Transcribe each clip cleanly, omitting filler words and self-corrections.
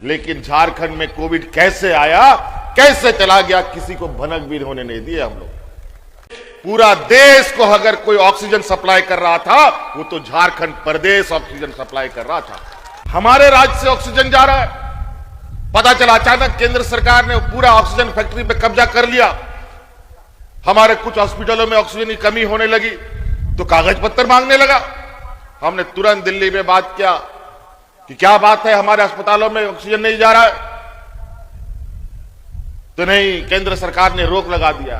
लेकिन झारखंड में कोविड कैसे आया, कैसे चला गया, किसी को भनक भी होने नहीं दिए हम लोग। पूरा देश को अगर कोई ऑक्सीजन सप्लाई कर रहा था, वो तो झारखंड प्रदेश ऑक्सीजन सप्लाई कर रहा था। हमारे राज्य से ऑक्सीजन जा रहा है। पता चला अचानक केंद्र सरकार ने पूरा ऑक्सीजन फैक्ट्री पे कब्जा कर लिया। हमारे कुछ हॉस्पिटलों में ऑक्सीजन की कमी होने लगी तो कागज पत्र मांगने लगा। हमने तुरंत दिल्ली में बात किया कि क्या बात है, हमारे अस्पतालों में ऑक्सीजन नहीं जा रहा है। तो नहीं, केंद्र सरकार ने रोक लगा दिया।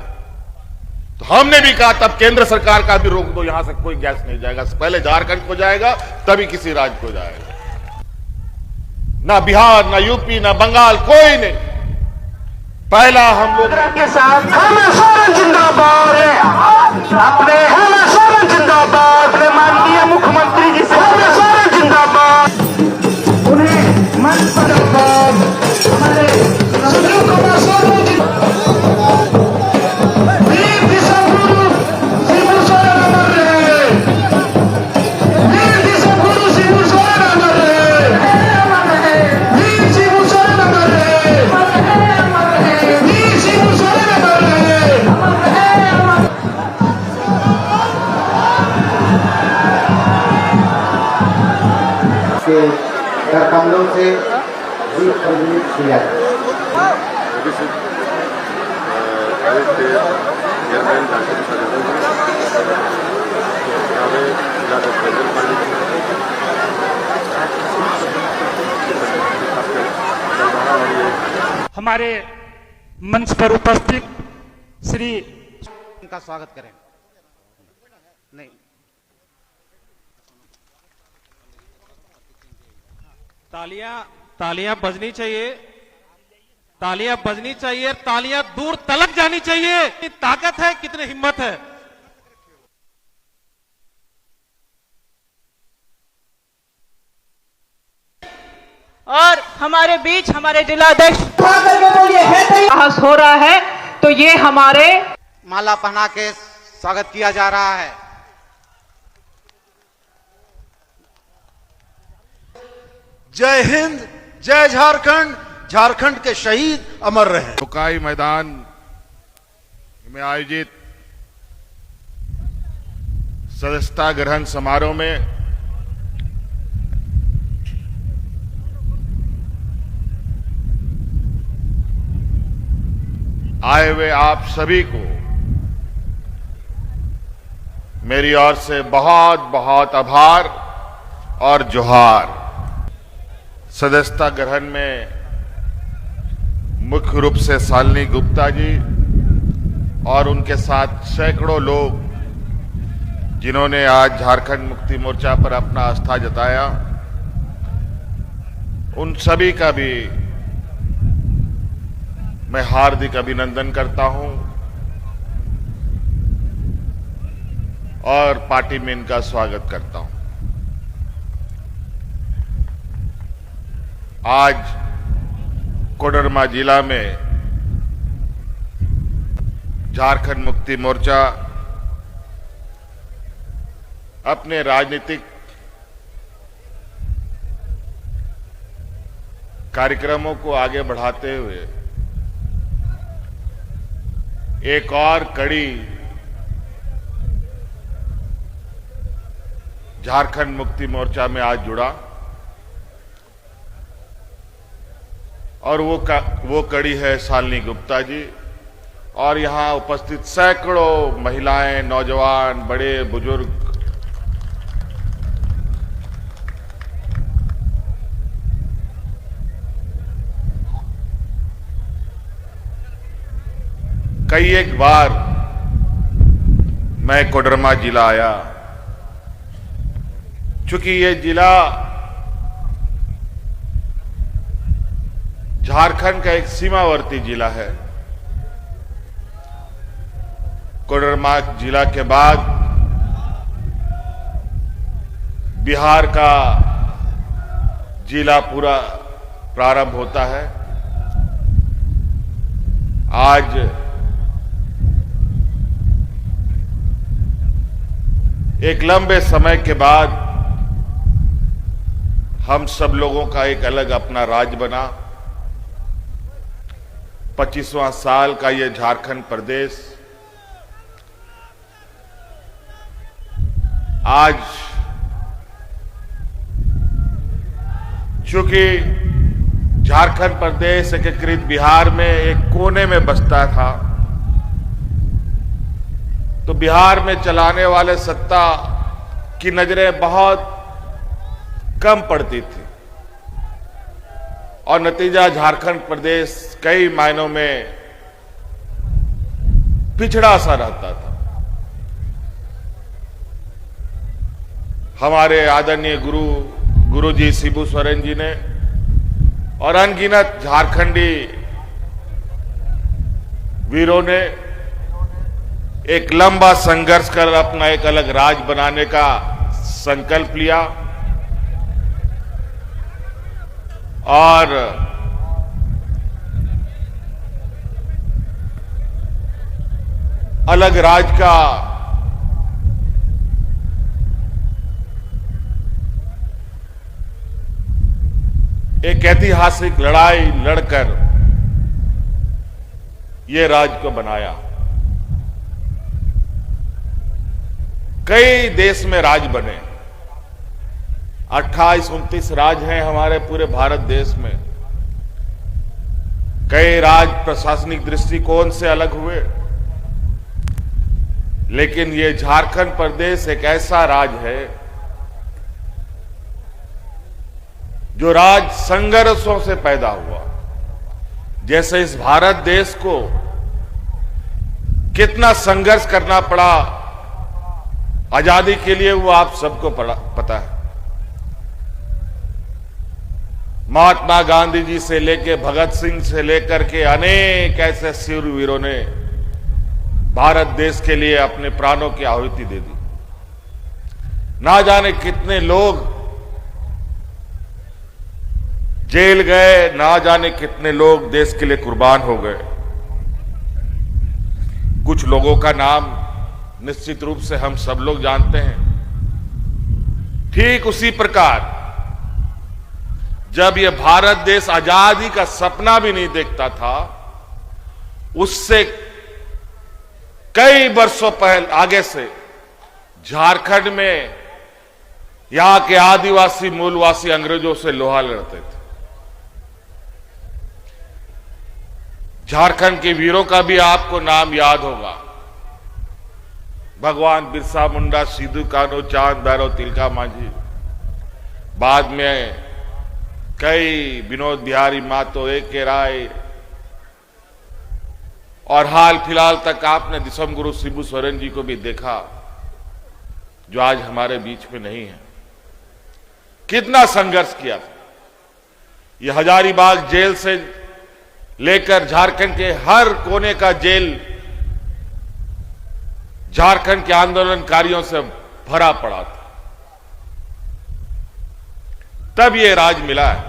तो हमने भी कहा तब केंद्र सरकार का भी रोक दो, यहां से कोई गैस नहीं जाएगा, पहले झारखंड को जाएगा तभी किसी राज्य को जाएगा। ना बिहार, ना यूपी, ना बंगाल, कोई नहीं। पहला हम लोग के साथ जिंदाबाद है, अपने जिंदाबाद, माननीय मुख्यमंत्री जी से जिंदाबाद, उन्हें मन पर हमारे कर कमलों से जीत प्रज्वलित किया। हमारे मंच पर उपस्थित श्री का स्वागत करें। नहीं, तालियां बजनी चाहिए, तालियां बजनी चाहिए, तालियां दूर तलक जानी चाहिए। कितनी ताकत है, कितनी हिम्मत है। और हमारे बीच हमारे जिलाध्यक्ष साहस हो रहा है, तो ये हमारे माला पहना के स्वागत किया जा रहा है। जय हिंद, जय झारखंड, झारखंड के शहीद अमर रहे। टोकाई मैदान में आयोजित सदस्यता ग्रहण समारोह में आए हुए आप सभी को मेरी ओर से बहुत बहुत आभार और जोहार। सदस्यता ग्रहण में मुख्य रूप से शालिनी गुप्ता जी और उनके साथ सैकड़ों लोग जिन्होंने आज झारखंड मुक्ति मोर्चा पर अपना आस्था जताया, उन सभी का भी मैं हार्दिक अभिनंदन करता हूं और पार्टी में इनका स्वागत करता हूं। आज कोडरमा जिला में झारखंड मुक्ति मोर्चा अपने राजनीतिक कार्यक्रमों को आगे बढ़ाते हुए एक और कड़ी झारखंड मुक्ति मोर्चा में आज जुड़ा और वो कड़ी है शालिनी गुप्ता जी और यहां उपस्थित सैकड़ों महिलाएं, नौजवान, बड़े बुजुर्ग। कई एक बार मैं कोडरमा जिला आया, चूंकि ये जिला झारखंड का एक सीमावर्ती जिला है। कोडरमा जिला के बाद बिहार का जिला पूरा प्रारंभ होता है। आज एक लंबे समय के बाद हम सब लोगों का एक अलग अपना राज्य बना। 25वां साल का ये झारखंड प्रदेश आज चूंकि झारखंड प्रदेश एकीकृत बिहार में एक कोने में बसता था, तो बिहार में चलाने वाले सत्ता की नजरें बहुत कम पड़ती थी और नतीजा झारखंड प्रदेश कई मायनों में पिछड़ा सा रहता था। हमारे आदरणीय गुरुजी शिबू सोरेन जी ने और अनगिनत झारखंडी वीरों ने एक लंबा संघर्ष कर अपना एक अलग राज्य बनाने का संकल्प लिया और अलग राज्य का एक ऐतिहासिक लड़ाई लड़कर यह राज्य को बनाया। कई देश में राज्य बने, 28-29 राज्य हैं हमारे पूरे भारत देश में। कई राज्य प्रशासनिक दृष्टिकोण से अलग हुए, लेकिन ये झारखंड प्रदेश एक ऐसा राज्य है जो राज्य संघर्षों से पैदा हुआ। जैसे इस भारत देश को कितना संघर्ष करना पड़ा आजादी के लिए, वो आप सबको पता है। महात्मा गांधी जी से लेकर भगत सिंह से लेकर के अनेक ऐसे शूरवीरों ने भारत देश के लिए अपने प्राणों की आहुति दे दी। ना जाने कितने लोग जेल गए, ना जाने कितने लोग देश के लिए कुर्बान हो गए। कुछ लोगों का नाम निश्चित रूप से हम सब लोग जानते हैं। ठीक उसी प्रकार जब यह भारत देश आजादी का सपना भी नहीं देखता था, उससे कई वर्षों पहले आगे से झारखंड में यहां के आदिवासी मूलवासी अंग्रेजों से लोहा लड़ते थे। झारखंड के वीरों का भी आपको नाम याद होगा। भगवान बिरसा मुंडा, सिद्धू कान्हू, चांद भैरव, तिलका मांझी, बाद में कई विनोद बिहारी महतो, A.K. राय, और हाल फिलहाल तक आपने दिसम गुरु शिबू सोरेन जी को भी देखा, जो आज हमारे बीच में नहीं है। कितना संघर्ष किया था। यह हजारीबाग जेल से लेकर झारखंड के हर कोने का जेल झारखंड के आंदोलनकारियों से भरा पड़ा था। तब ये राज मिला है।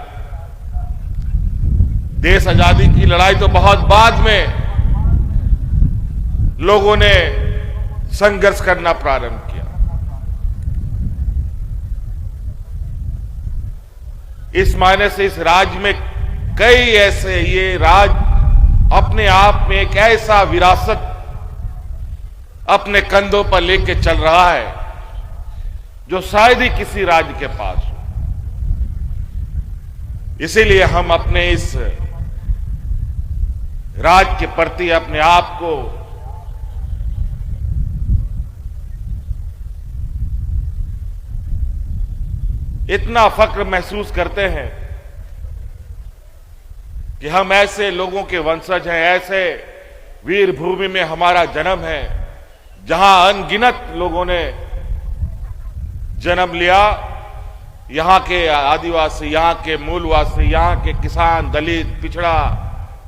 देश आजादी की लड़ाई तो बहुत बाद में लोगों ने संघर्ष करना प्रारंभ किया। इस मायने से इस राज्य में कई ऐसे, ये राज्य अपने आप में एक ऐसा विरासत अपने कंधों पर लेके चल रहा है जो शायद ही किसी राज्य के पास हो। इसीलिए हम अपने इस राज्य के प्रति अपने आप को इतना फक्र महसूस करते हैं कि हम ऐसे लोगों के वंशज हैं, ऐसे वीर भूमि में हमारा जन्म है जहां अनगिनत लोगों ने जन्म लिया। यहां के आदिवासी, यहां के मूलवासी, यहां के किसान, दलित, पिछड़ा,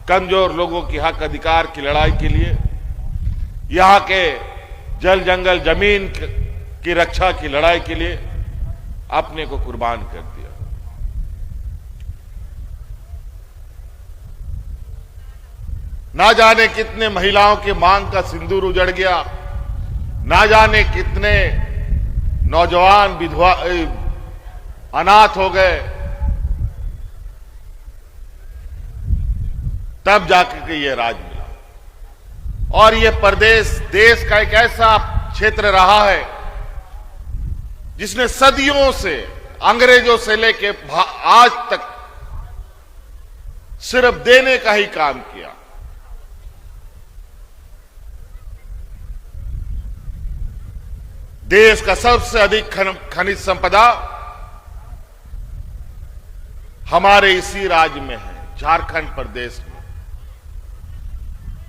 कमजोर लोगों की हक अधिकार की लड़ाई के लिए, यहां के जल जंगल जमीन की रक्षा की लड़ाई के लिए अपने को कुर्बान कर दिया। ना जाने कितने महिलाओं के मांग का सिंदूर उजड़ गया, ना जाने कितने नौजवान विधवा अनाथ हो गए, तब जाकर के ये राज मिला। और ये प्रदेश देश का एक ऐसा क्षेत्र रहा है जिसने सदियों से अंग्रेजों से लेके आज तक सिर्फ देने का ही काम किया। देश का सबसे अधिक खनिज संपदा हमारे इसी राज्य में है, झारखंड प्रदेश में।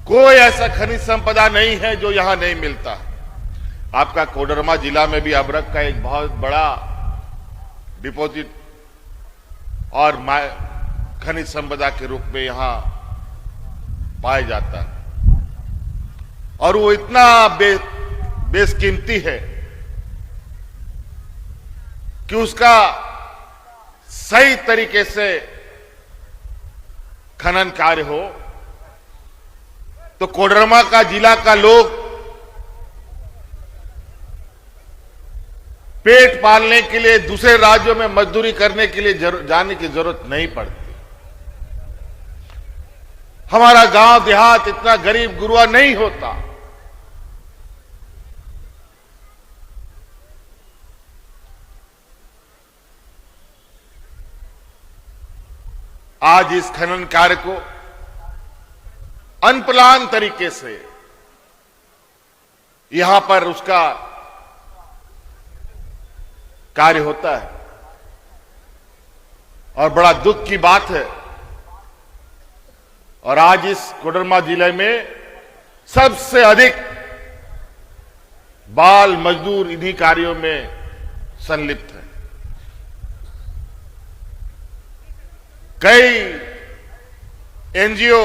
कोई ऐसा खनिज संपदा नहीं है जो यहां नहीं मिलता। आपका कोडरमा जिला में भी अभ्रक का एक बहुत बड़ा डिपॉजिट और खनिज संपदा के रूप में यहां पाया जाता है, और वो इतना बेशकीमती है कि उसका सही तरीके से खनन कार्य हो तो कोडरमा का जिला का लोग पेट पालने के लिए दूसरे राज्यों में मजदूरी करने के लिए जाने की जरूरत नहीं पड़ती। हमारा गांव देहात इतना गरीब गुरुआ नहीं होता। आज इस खनन कार्य को अनप्लान तरीके से यहां पर उसका कार्य होता है, और बड़ा दुख की बात है। और आज इस कोडरमा जिले में सबसे अधिक बाल मजदूर इन्हीं कार्यों में संलिप्त हैं। कई एनजीओ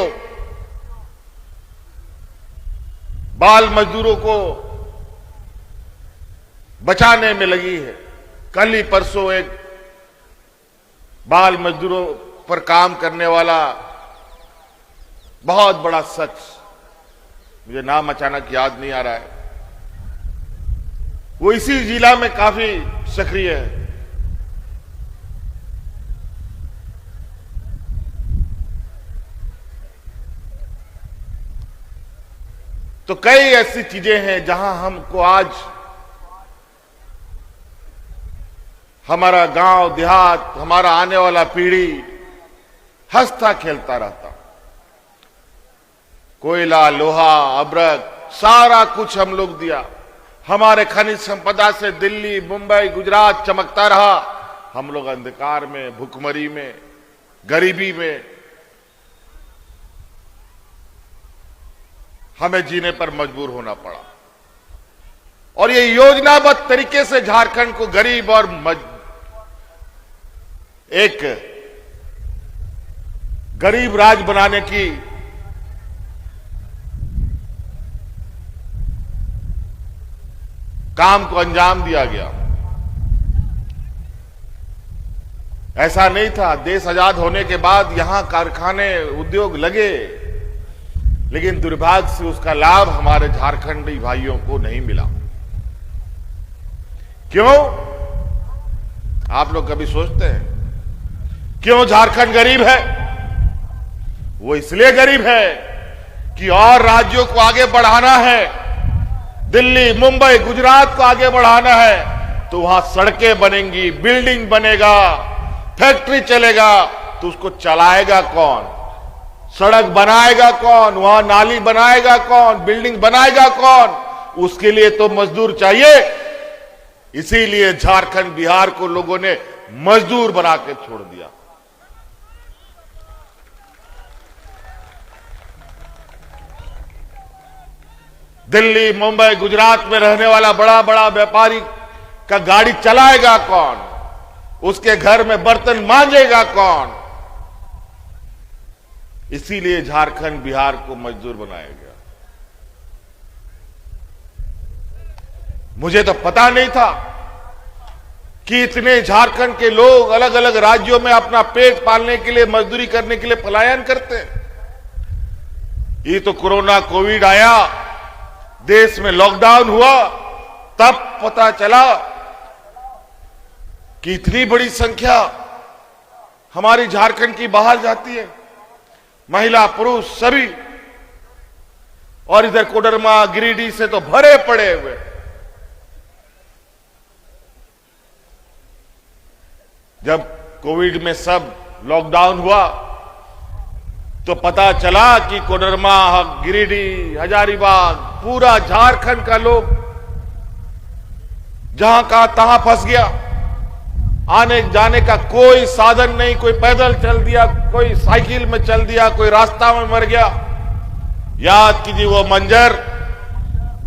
बाल मजदूरों को बचाने में लगी है। कल ही परसों एक बाल मजदूरों पर काम करने वाला बहुत बड़ा शख्स, मुझे नाम अचानक याद नहीं आ रहा है, वो इसी जिला में काफी सक्रिय है। तो कई ऐसी चीजें हैं जहां हमको आज हमारा गांव देहात, हमारा आने वाला पीढ़ी हंसता खेलता रहता। कोयला, लोहा, अब्रक सारा कुछ हम लोग दिया। हमारे खनिज संपदा से दिल्ली, मुंबई, गुजरात चमकता रहा। हम लोग अंधकार में, भूखमरी में, गरीबी में हमें जीने पर मजबूर होना पड़ा। और ये योजनाबद्ध तरीके से झारखंड को गरीब और एक गरीब राज्य बनाने की काम को अंजाम दिया गया। ऐसा नहीं था। देश आजाद होने के बाद यहां कारखाने, उद्योग लगे, लेकिन दुर्भाग्य से उसका लाभ हमारे झारखंडी भाइयों को नहीं मिला। क्यों? आप लोग कभी सोचते हैं क्यों झारखंड गरीब है? वो इसलिए गरीब है कि और राज्यों को आगे बढ़ाना है, दिल्ली, मुंबई, गुजरात को आगे बढ़ाना है, तो वहां सड़कें बनेंगी, बिल्डिंग बनेगा, फैक्ट्री चलेगा, तो उसको चलाएगा कौन? सड़क बनाएगा कौन? वहां नाली बनाएगा कौन? बिल्डिंग बनाएगा कौन? उसके लिए तो मजदूर चाहिए। इसीलिए झारखंड, बिहार को लोगों ने मजदूर बना के छोड़ दिया। दिल्ली, मुंबई, गुजरात में रहने वाला बड़ा बड़ा व्यापारी का गाड़ी चलाएगा कौन? उसके घर में बर्तन मांजेगा कौन? इसीलिए झारखंड, बिहार को मजदूर बनाया गया। मुझे तो पता नहीं था कि इतने झारखंड के लोग अलग अलग राज्यों में अपना पेट पालने के लिए, मजदूरी करने के लिए पलायन करते हैं। ये तो कोरोना, कोविड आया, देश में लॉकडाउन हुआ, तब पता चला कि इतनी बड़ी संख्या हमारी झारखंड की बाहर जाती है। महिला पुरुष सभी, और इधर कोडरमा गिरिडीह से तो भरे पड़े हुए। जब कोविड में सब लॉकडाउन हुआ तो पता चला कि कोडरमा, गिरिडीह, हजारीबाग, पूरा झारखंड का लोग जहां का तहां फंस गया। आने जाने का कोई साधन नहीं, कोई पैदल चल दिया, कोई साइकिल में चल दिया, कोई रास्ता में मर गया। याद कीजिए वो मंजर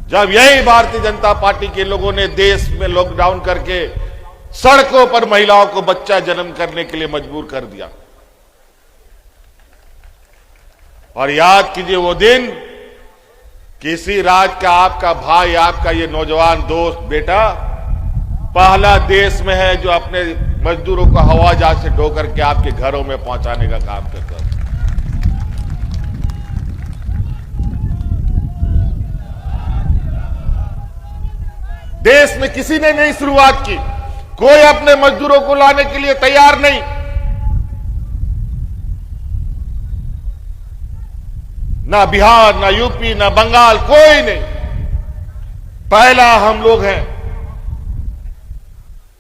जब यही भारतीय जनता पार्टी के लोगों ने देश में लॉकडाउन करके सड़कों पर महिलाओं को बच्चा जन्म करने के लिए मजबूर कर दिया। और याद कीजिए वो दिन, किसी राज्य का आपका भाई, आपका ये नौजवान दोस्त बेटा पहला देश में है जो अपने मजदूरों को हवाई जहाज से ढो करके आपके घरों में पहुंचाने का काम करता है। देश में किसी ने नहीं शुरुआत की, कोई अपने मजदूरों को लाने के लिए तैयार नहीं। ना बिहार, ना यूपी, ना बंगाल, कोई नहीं। पहला हम लोग हैं।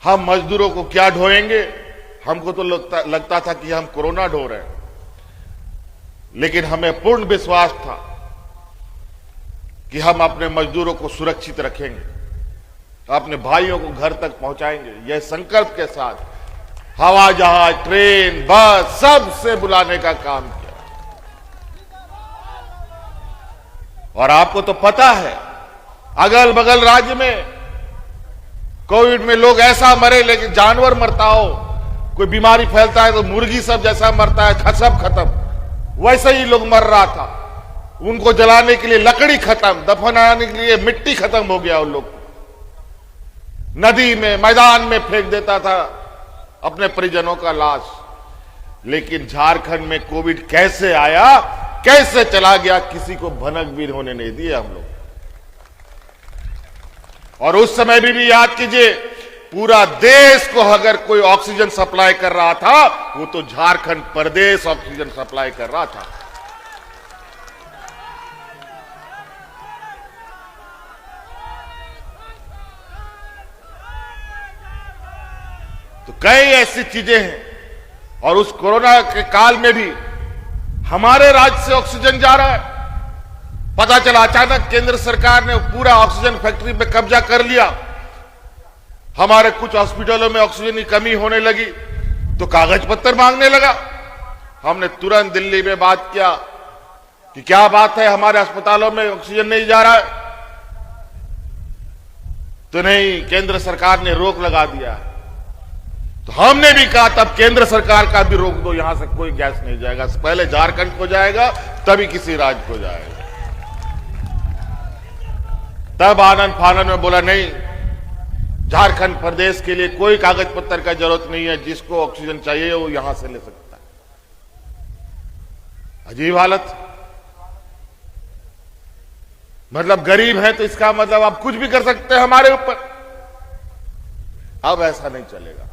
हम मजदूरों को क्या ढोएंगे? हमको तो लगता था कि हम कोरोना ढो रहे हैं, लेकिन हमें पूर्ण विश्वास था कि हम अपने मजदूरों को सुरक्षित रखेंगे, अपने भाइयों को घर तक पहुंचाएंगे। यह संकल्प के साथ हवाई जहाज, ट्रेन, बस सबसे बुलाने का काम किया। और आपको तो पता है, अगल बगल राज्य में कोविड में लोग ऐसा मरे, लेकिन जानवर मरता हो, कोई बीमारी फैलता है तो मुर्गी सब जैसा मरता है, सब खत्म, वैसे ही लोग मर रहा था। उनको जलाने के लिए लकड़ी खत्म, दफनाने के लिए मिट्टी खत्म हो गया। उन लोग नदी में, मैदान में फेंक देता था अपने परिजनों का लाश। लेकिन झारखंड में कोविड कैसे आया, कैसे चला गया, किसी को भनक भी होने नहीं दिए हम लोग। और उस समय भी याद कीजिए, पूरा देश को अगर कोई ऑक्सीजन सप्लाई कर रहा था, वो तो झारखंड प्रदेश ऑक्सीजन सप्लाई कर रहा था। तो कई ऐसी चीजें हैं। और उस कोरोना के काल में भी हमारे राज्य से ऑक्सीजन जा रहा है। पता चला अचानक केंद्र सरकार ने पूरा ऑक्सीजन फैक्ट्री पे कब्जा कर लिया। हमारे कुछ हॉस्पिटलों में ऑक्सीजन की कमी होने लगी तो कागज पत्र मांगने लगा। हमने तुरंत दिल्ली में बात किया कि क्या बात है, हमारे अस्पतालों में ऑक्सीजन नहीं जा रहा है। तो नहीं, केंद्र सरकार ने रोक लगा दिया। तो हमने भी कहा तब केंद्र सरकार का भी रोक दो, यहां से कोई गैस नहीं जाएगा, पहले झारखंड को जाएगा तभी किसी राज्य को जाएगा। तब आनंद फानन में बोला नहीं, झारखंड प्रदेश के लिए कोई कागज पत्र का जरूरत नहीं है, जिसको ऑक्सीजन चाहिए वो यहां से ले सकता है। अजीब हालत। मतलब गरीब है तो इसका मतलब आप कुछ भी कर सकते हैं हमारे ऊपर। अब ऐसा नहीं चलेगा।